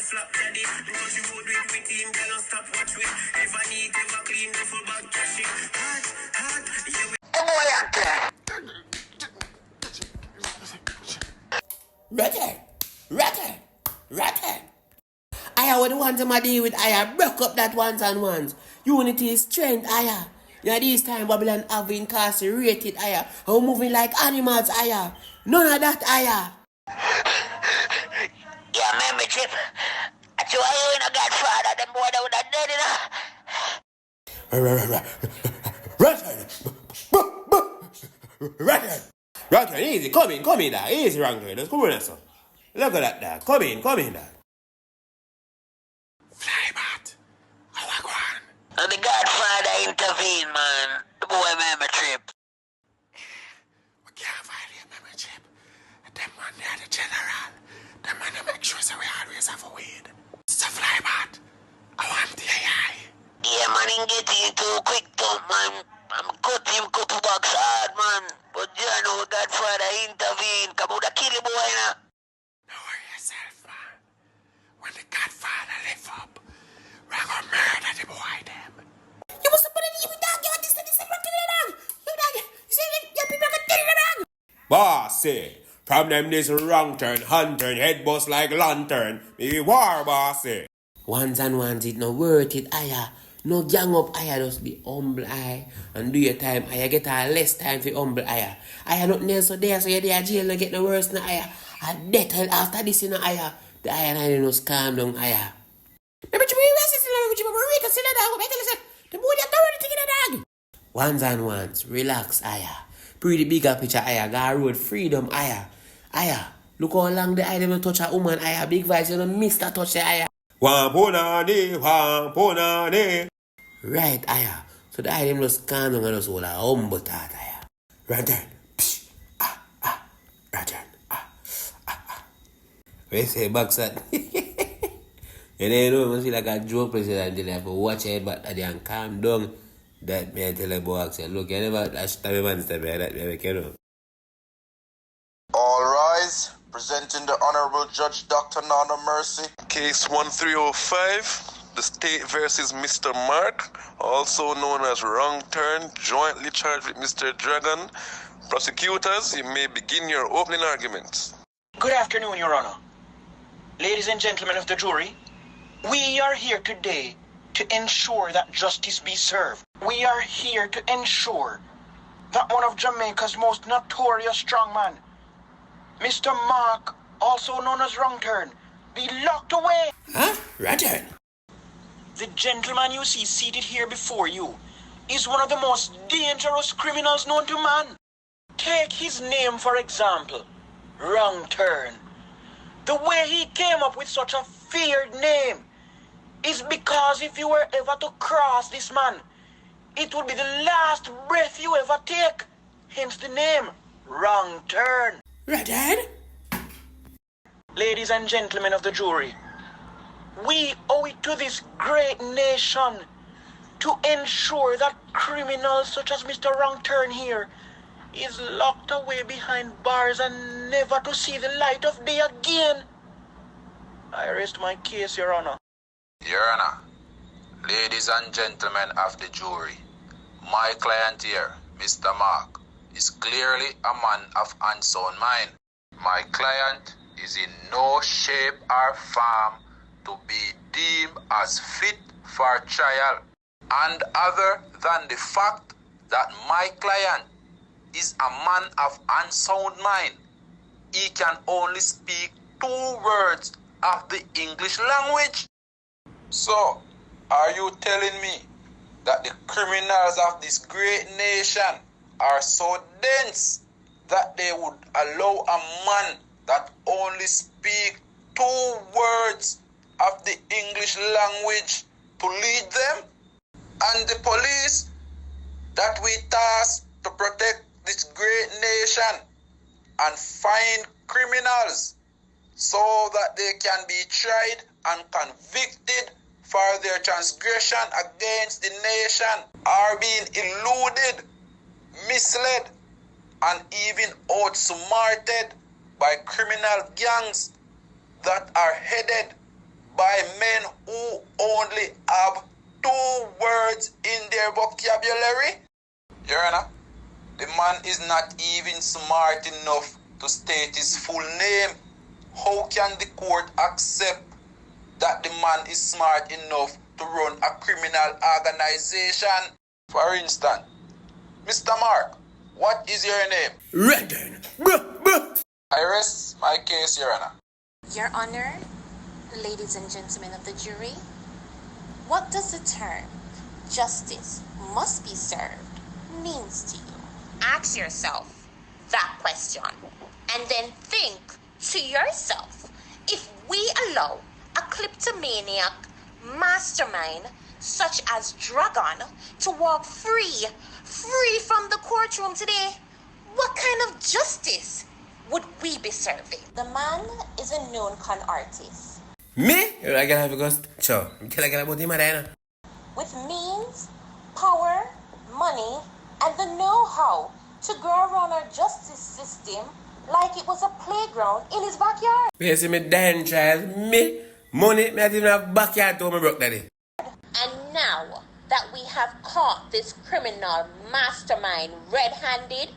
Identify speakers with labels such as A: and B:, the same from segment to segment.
A: flap daddy. Because you would with him, girl, don't stop watch with. Ever neat, ever clean, go for bad cash it. Hot, yeah.
B: Ratted. I would want to deal with I broke up that ones and ones. Unity is strength, I. Now this time Babylon have incarcerated, I. How moving like animals, I. None of that, I.
C: Yeah, remember, Chip. That's why you ain't a godfather. Them boy that would have dead, you know.
B: Ratted, easy, come in, there. Easy, Ranker. Just come in, sir. Look at that, there. Come in, there.
A: Fly, Matt. How I go on?
C: And the godfather intervened, man. The boy remember, Chip.
A: We can't violate memory, Chip. Them man, they are the general. Them man, they make sure that we always have a weed. It's a fly, Matt. I want the AI.
C: Yeah, man, he get you too quick, though, man. I'm cut him couple bucks hard, man. But you know, Godfather intervene. Come out, kill the boy, now.
A: No worry yourself, man. When the Godfather lift up, we're gonna murder the boy, them.
B: You must put it in the dog. You want this to kill the dog. You dog. You see, your people can kill the dog. Bossy. From them this wrong turn, hand turn, head bust like lantern. Maybe war, bossy. Ones and ones, it no worth it, aya. No gang up, aya, just be humble, aya. And do your time, aya, get a less time for humble, aya. Aya, nothing else so there, so you're there, jail, no get no worse, no, aya. And death hell after this, you know, aya. The aya, and I just calm down, aya. Ones and ones, relax, aya. Pretty bigger picture, aya. Got road freedom, aya. Aya, look how long the eye them touch a woman, aya. Big vibes, you don't miss that touch, aya. Wamponane. Right, aya. So the eye them just calm down and just hold a humble thought, aya. Ranturn. Ranturn. We say backside. And then you know, you feel like a joke president until you have to watch it, but and calm down. That may tell the boy, say, look, you never last time man step like that, you know.
D: All rise. Presenting the Honorable Judge Dr. Nana Mercy.
E: Case 1305, the state versus Mr. Mark, also known as Wrong Turn, jointly charged with Mr. Dragon. Prosecutors, you may begin your opening arguments.
F: Good afternoon, Your Honor. Ladies and gentlemen of the jury, we are here today to ensure that justice be served. We are here to ensure that one of Jamaica's most notorious strongmen, Mr. Mark, also known as Wrong Turn, be locked away.
B: Huh? Ratted.
F: The gentleman you see seated here before you is one of the most dangerous criminals known to man. Take his name for example, Wrong Turn. The way he came up with such a feared name is because if you were ever to cross this man, it would be the last breath you ever take. Hence the name, Wrong Turn.
B: Ratted?
F: Ladies and gentlemen of the jury, we owe it to this great nation to ensure that criminals such as Mr. Wrong Turn here is locked away behind bars and never to see the light of day again. I rest my case, Your Honor.
G: Your Honor, ladies and gentlemen of the jury, my client here, Mr. Mark, is clearly a man of unsound mind. My client is in no shape or form to be deemed as fit for trial. And other than the fact that my client is a man of unsound mind, he can only speak 2 words of the English language. So, are you telling me that the criminals of this great nation are so dense that they would allow a man that only speaks 2 words of the English language to lead them? And the police that we task to protect this great nation and find criminals so that they can be tried and convicted for their transgression against the nation are being eluded, misled, and even outsmarted by criminal gangs that are headed by men who only have 2 words in their vocabulary? Your Honor, the man is not even smart enough to state his full name. How can the court accept that the man is smart enough to run a criminal organization? For instance, Mr. Mark, what is your name?
B: Redden.
G: I rest my case, Your Honor.
H: Your Honor, ladies and gentlemen of the jury, what does the term justice must be served means to you? Ask yourself that question and then think to yourself, if we allow a kleptomaniac mastermind such as Dragon to walk free from the courtroom today, what kind of justice would we be serving? The man is a known con artist.
B: Me? I gotta have a ghost. Sure. Tell I about him, Madonna.
H: With means, power, money, and the know-how to go around our justice system like it was a playground in his backyard.
B: You see me dying, child. Me? Money? Me not even have backyard to my broke daddy.
H: And now that we have caught this criminal mastermind red-handed,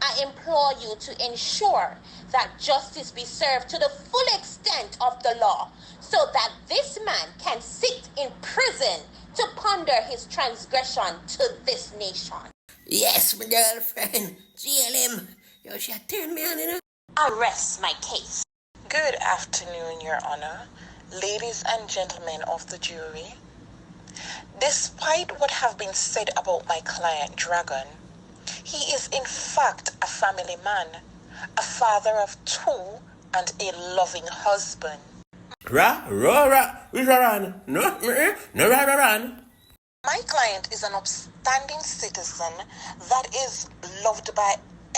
H: I implore you to ensure that justice be served to the full extent of the law so that this man can sit in prison to ponder his transgression to this nation.
I: Yes, my girlfriend. Jail him. You should turn me on, you know.
H: I rest my case.
J: Good afternoon, Your Honor, ladies and gentlemen of the jury. Despite what have been said about my client Dragon, he is in fact a family man, a father of 2 and a loving husband.
B: Which run? No, run.
J: My client is an upstanding citizen that is loved by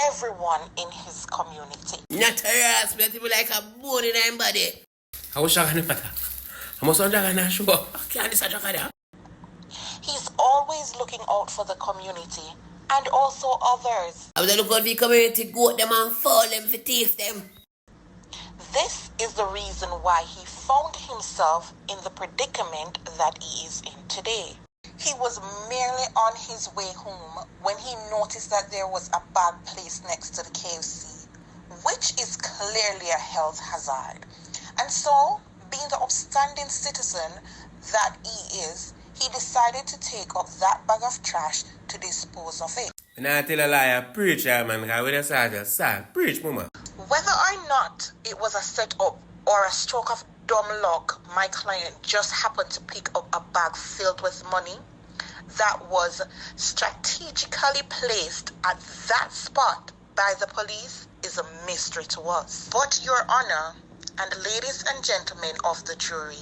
J: everyone in his community.
I: Not harassment, people like a bone in their body.
B: I was talking about that. I must understand sure. Can't this
J: He's always looking out for the community and also others.
I: I was looking for the community, goat them and fall them for thief them.
J: This is the reason why he found himself in the predicament that he is in today. He was merely on his way home when he noticed that there was a bag placed next to the KFC, which is clearly a health hazard. And so, being the upstanding citizen that he is, he decided to take up that bag of trash to dispose of it.
B: And I tell a liar, preach, man, because when I say preach, mama.
J: Whether or not it was a setup or a stroke of dumb luck, my client just happened to pick up a bag filled with money that was strategically placed at that spot by the police is a mystery to us. But Your Honor, and ladies and gentlemen of the jury,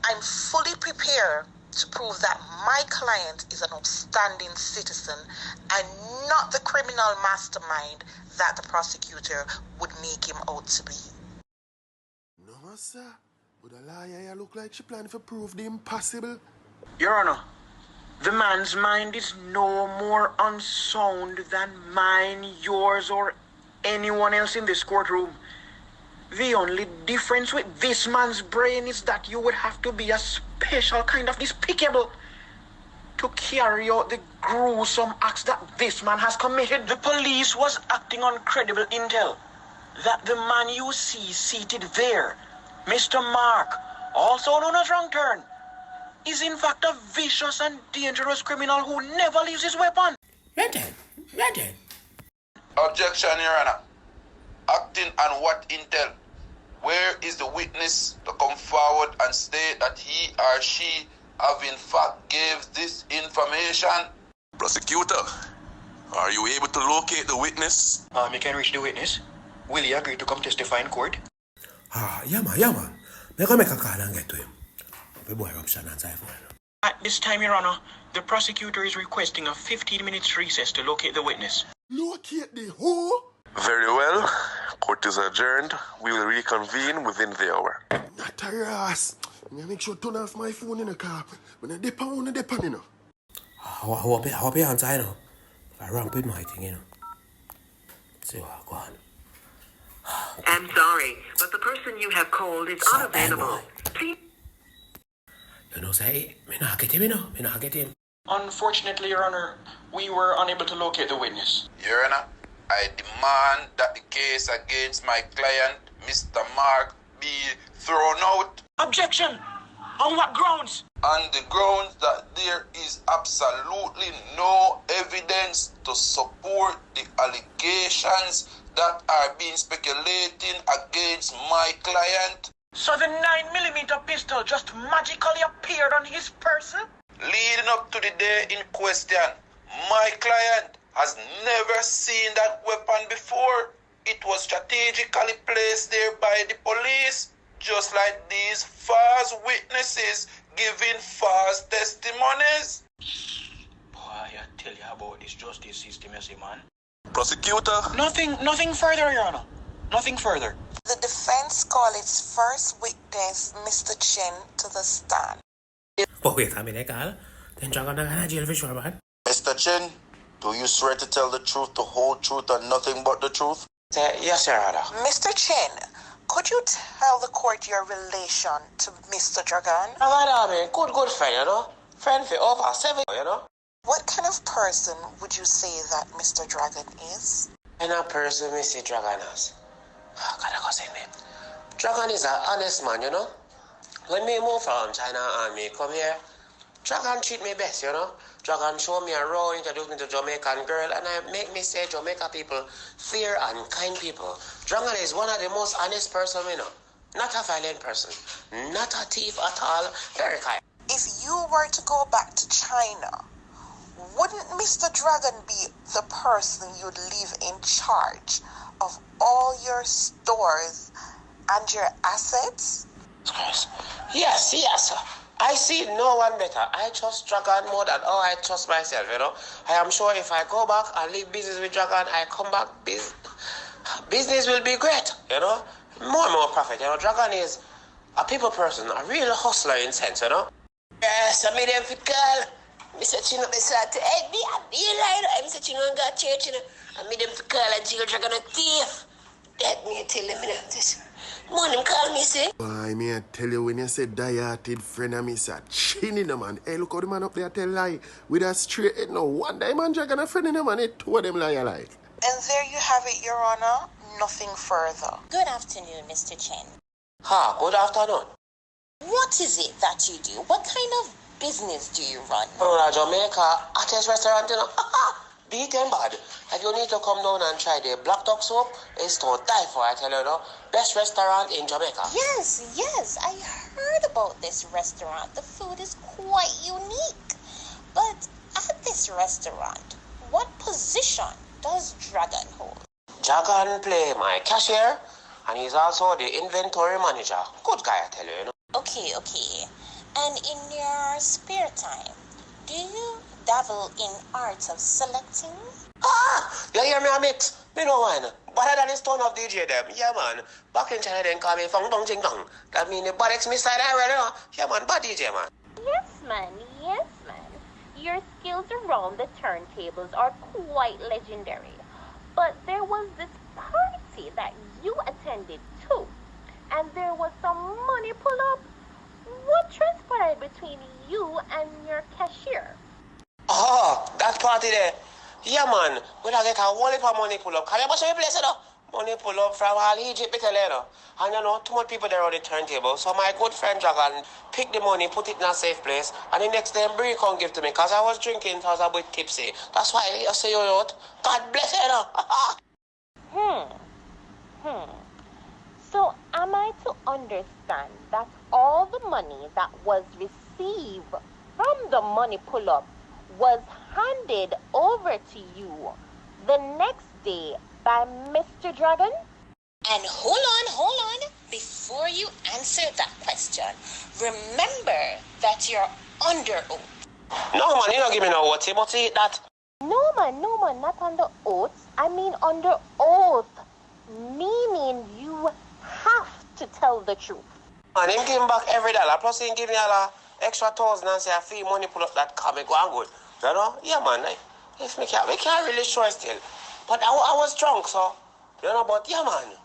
J: I'm fully prepared to prove that my client is an upstanding citizen and not the criminal mastermind that the prosecutor would make him out to be.
A: No, sir. Would a liar look like she planned to prove the impossible?
F: Your Honor, the man's mind is no more unsound than mine, yours, or anyone else in this courtroom. The only difference with this man's brain is that you would have to be a special kind of despicable to carry out the gruesome acts that this man has committed. The police was acting on credible intel that the man you see seated there, Mr. Mark, also known as Wrong Turn, is in fact a vicious and dangerous criminal who never leaves his weapon.
B: Redden.
G: Objection, Your Honor. Acting on what intel? Where is the witness to come forward and state that he or she have in fact gave this information?
E: Prosecutor, are you able to locate the witness?
F: You can reach the witness. Will he agree to come testify in court?
B: Yeah, man. Me go make a call and get to him. The boy option and for him.
F: At this time, Your Honor, the prosecutor is requesting a 15-minute recess to locate the witness.
A: Locate the who?
E: Very well. Court is adjourned. We will reconvene within the hour.
A: Not a ass. I make sure to turn off my phone in the car. When I dip on, you know.
B: I hope you answer, you know. I ramp with my thing, you know. See what go on.
K: I'm sorry, but the person you have called is unavailable. Please.
B: You know, say, me not get him, you know. Me not get him.
F: Unfortunately, Your Honor, we were unable to locate the witness.
G: Your Honor, I demand that the case against my client, Mr. Mark, be thrown out.
F: Objection! On what grounds?
G: On the grounds that there is absolutely no evidence to support the allegations that are being speculating against my client.
F: So the 9mm pistol just magically appeared on his person?
G: Leading up to the day in question, my client has never seen that weapon before. It was strategically placed there by the police, just like these false witnesses giving false testimonies.
F: Boy, I tell you about this justice system, you see, man.
E: Prosecutor?
F: Nothing further, Your Honor. Nothing further.
J: The defense called its first witness, Mr. Chin, to the stand.
B: But wait a minute, Carl. Then Dragon not gonna jail for sure, man.
D: Mr. Chin, do you swear to tell the truth, the whole truth, and nothing but the truth?
F: Yes, Your Honor.
J: Mr. Chin, could you tell the court your relation to Mr. Dragon?
F: Good friend, you know. Friend for over 7, you know.
J: What kind of person would you say that Mr. Dragon is?
K: And a person Mr. Dragon as. Gotta go say name. Dragon is an honest man, you know. When me move from China and me come here, Dragon treat me best, you know. Dragon show me around, introduce me to Jamaican girl, and I make me say Jamaica people fair and kind people. Dragon is one of the most honest person, you know. Not a violent person, not a thief at all, very kind.
J: If you were to go back to China, wouldn't Mr. Dragon be the person you'd leave in charge of all your stores and your assets?
K: Yes. I see no one better. I trust Dragon more than I trust myself, you know. I am sure if I go back and leave business with Dragon, I come back, business will be great, you know. More and more profit, you know. Dragon is a people person, a real hustler in sense, you know. Yes, I made them fit call. Mr. Chino, Mr. Hey, me, I'm lying. Mr. Chino got church, you know. I made them fit call and Jill Dragon a thief. That me tell them, you know, this. Morning call me, say.
A: I may tell you when you say die-hearted friend of me, sir, chin in the man. Hey, look how the man up there tell lie. With a straight head, no one diamond dragon a friend in the man, it two of them lie alike.
J: And there you have it, Your Honor. Nothing further.
H: Good afternoon, Mr. Chen.
K: Good afternoon.
H: What is it that you do? What kind of business do you run?
K: Jamaica, hottest restaurant, you know. Beat and bad. And you need to come down and try the black duck soup. It's to die for, I tell you, no. Best restaurant in Jamaica.
H: Yes, I heard about this restaurant. The food is quite unique. But at this restaurant, what position does Dragon hold?
K: Dragon play my cashier, and he's also the inventory manager. Good guy, I tell you, you know.
H: Okay. And in your spare time, do you dabble in art of selecting?
K: You hear me, mate? Me know one. Better than the stone of DJ them. Yeah, man. Back in China, then call me Fong Dong Jing Dong. That mean the buttocks me side already, you know. Yeah, man, bad DJ, man.
L: Yes, man. Your skills around the turntables are quite legendary. But there was this party that you attended too, and there was some money pull up. What transpired between you and your cashier?
K: That party there. Yeah, man. We don't get a whole heap of money pull up. Can you watch every place, you know? Money pull up from all Egypt, you know. And you know, too much people there on the turntable. So my good friend Dragon pick the money, put it in a safe place, and the next day Brie can't give to me because I was drinking, so I was a bit tipsy. That's why I say you out. God bless you, you know.
L: So am I to understand that all the money that was received from the money pull-up was handed over to you the next day by Mr. Dragon?
H: And hold on. Before you answer that question, remember that you're under oath.
K: No, man, you don't give me no oath. You must eat that.
L: No, man, not under oath. I mean under oath. Meaning you have to tell the truth.
K: And him give him back every dollar. Plus he give me a extra 1,000 and say a fee money pull up that car me go and good. You know? Yeah, man. If we can't really sure still. But I was drunk, so. You know, but yeah, man.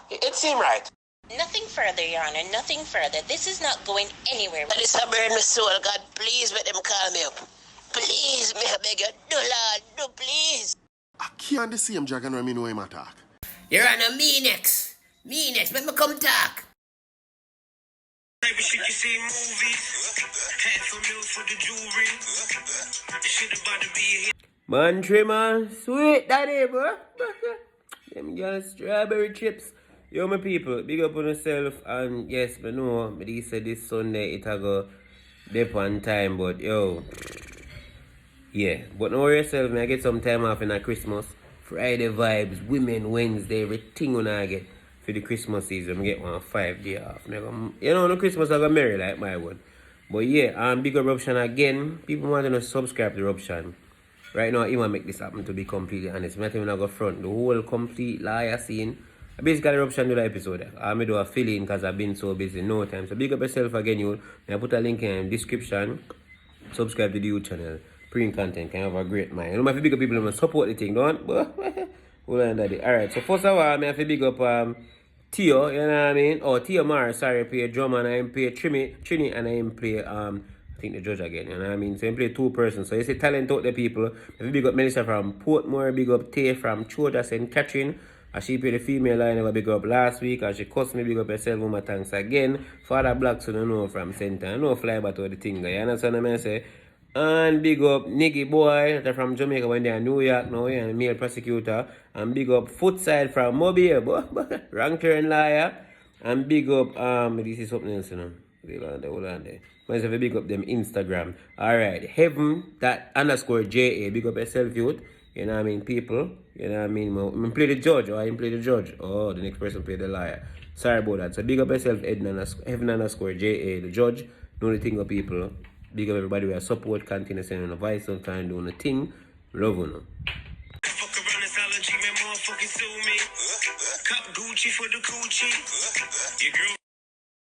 K: It seemed right.
H: Nothing further, Your Honor, nothing further. This is not going anywhere.
I: But it's a burn my soul. God, please let them call me up. Please, may I beg you. Do, Lord, do, please.
A: I can't the same dragon when me know him attack.
I: Your Honor, me next. Me next. Let me come talk.
B: Man, trimmer, sweet daddy, bro. Them girl strawberry chips. Yo, my people, big up on yourself. And yes, I know, but he said this Sunday it'll go dip on time, but yo, yeah. But don't worry yourself, man. I get some time off in a Christmas. Friday vibes, Women Wednesday, everything when I get for the Christmas season. I get 5 days off. You know, no Christmas I go merry like my one. But yeah, big up Eruption again. People want to subscribe to Eruption. Right now, I want to make this happen, to be completely honest. I'm not even going to go front. The whole complete liar scene. I basically Eruption do the episode. I'm do a fill-in because I've been so busy. No time. So big up yourself again, you. I put a link in the description. Subscribe to the YouTube channel. Print content. Can have a great mind. You know, I have to big up people who support the thing, don't? Hold on, daddy. Alright, so first of all, I have to big up Tio, you know what I mean? Oh, Tio Mar, sorry, play drummer and I play Trini and I play I think the judge again, you know what I mean? So I play 2 persons. So you see talent out the people. If you big up Melissa from Portmore, big up Tay from Choja St. Catherine. And she played the female line I big up last week. And she cussed me, big up herself, woman, thanks again. Father Black, so don't know from Center. I know fly back to the thing, you understand what I say? And big up Nicky Boy, they're from Jamaica when they're in New York now, and male prosecutor. And big up Footside from Mobile, wrong turn liar. And big up, this is something else, you know. Hold on there. Myself, big up them Instagram. Alright, heaven_JA, big up yourself, youth. You know what I mean, people. You know what I mean? I play the judge, or I didn't play the judge. Oh, the next person play the liar. Sorry about that. So big up yourself, heaven_JA, the judge. Know the thing of people. Big up everybody with support, continue sending a voice, sometimes doing a thing. Love you.
M: Fuck around this allergy, man, motherfucking sue me. Cop Gucci for the coochie. Your girl.